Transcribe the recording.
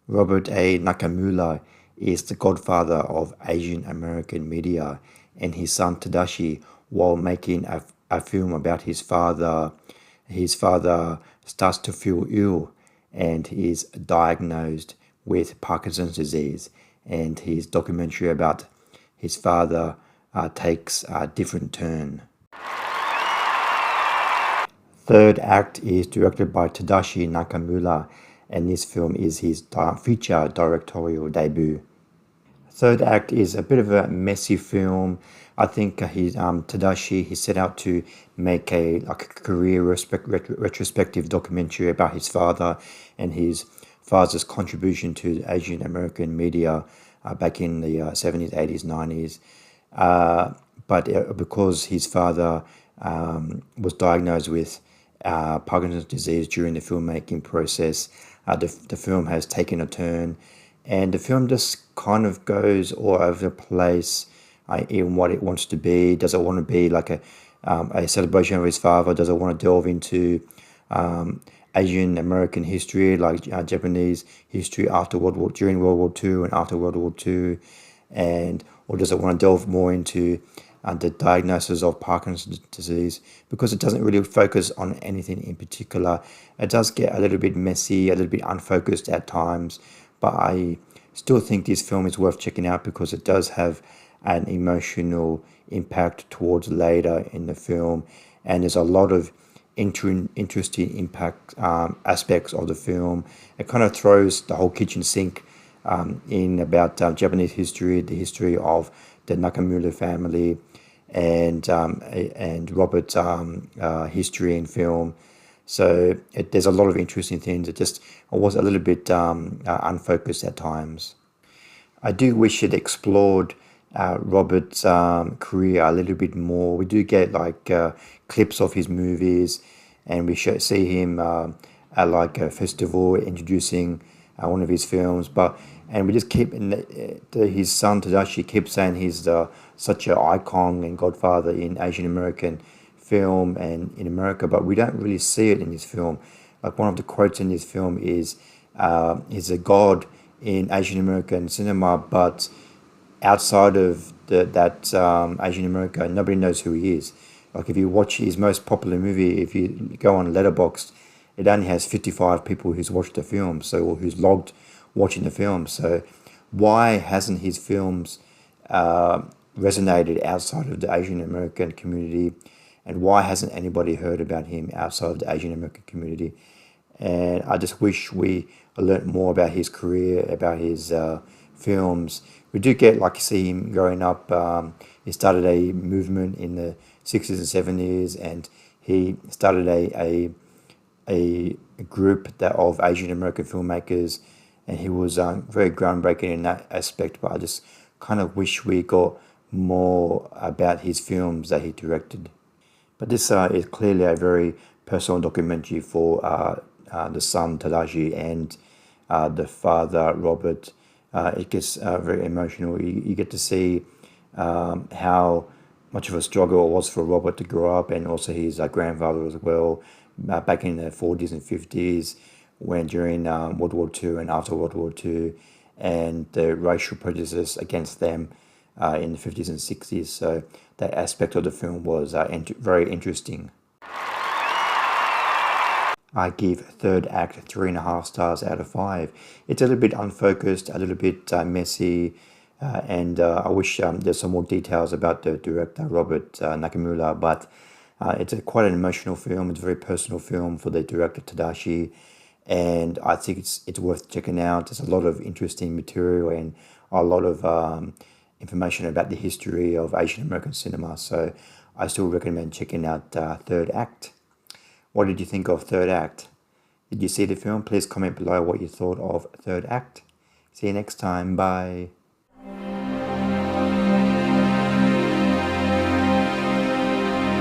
Robert A. Nakamura is the godfather of Asian American media, and his son Tadashi, while making a film about his father starts to feel ill and is diagnosed with Parkinson's disease, and his documentary about his father takes a different turn. Third Act is directed by Tadashi Nakamura, and this film is his feature directorial debut. Third Act is a bit of a messy film. I think Tadashi he set out to make a career retrospective documentary about his father and his father's contribution to Asian American media back in the 70s, 80s, 90s. But because his father was diagnosed with Parkinson's disease during the filmmaking process, the film has taken a turn, and the film just kind of goes all over the place in what it wants to be. Does it want to be like a celebration of his father? Does it want to delve into Asian American history, like Japanese history during World War II and after World War II, or does it want to delve more into the diagnosis of Parkinson's disease? Because it doesn't really focus on anything in particular. It does get a little bit messy, a little bit unfocused at times, but I still think this film is worth checking out because it does have an emotional impact towards later in the film, and there's a lot of interesting impact aspects of the film. It kind of throws the whole kitchen sink in about Japanese history, the history of the Nakamura family, and Robert's history in film. So there's a lot of interesting things. It was a little bit unfocused at times. I do wish it explored Robert's career a little bit more. We do get clips of his movies, and we see him at like a festival introducing one of his films. And we just keep his son Tadashi keeps saying he's such an icon and godfather in Asian American film and in America, but we don't really see it in this film. Like one of the quotes in this film is, "He's a god in Asian American cinema, but outside of that Asian America, nobody knows who he is." Like if you watch his most popular movie, if you go on Letterboxd, it only has 55 people who's watched the film, or who's logged watching the film. So why hasn't his films resonated outside of the Asian American community, and why hasn't anybody heard about him outside of the Asian American community? And I just wish we learnt more about his career, about his films. We do get see him growing up. He started a movement in the 60s and 70s, and he started a group of Asian American filmmakers, and he was very groundbreaking in that aspect. But I just kind of wish we got more about his films that he directed. But this is clearly a very personal documentary for the son Tadashi and the father Robert. It gets very emotional. You get to see how much of a struggle it was for Robert to grow up, and also his grandfather as well, back in the 40s and 50s, when during World War II and after World War II, and the racial prejudices against them in the 50s and 60s. So that aspect of the film was very interesting. I give Third Act 3.5 stars out of 5. It's a little bit unfocused, a little bit messy, and I wish there's some more details about the director, Robert Nakamura, but it's quite an emotional film. It's a very personal film for the director, Tadashi, and I think it's worth checking out. There's a lot of interesting material and a lot of information about the history of Asian American cinema, so I still recommend checking out Third Act. What did you think of Third Act? Did you see the film? Please comment below what you thought of Third Act. See you next time. Bye.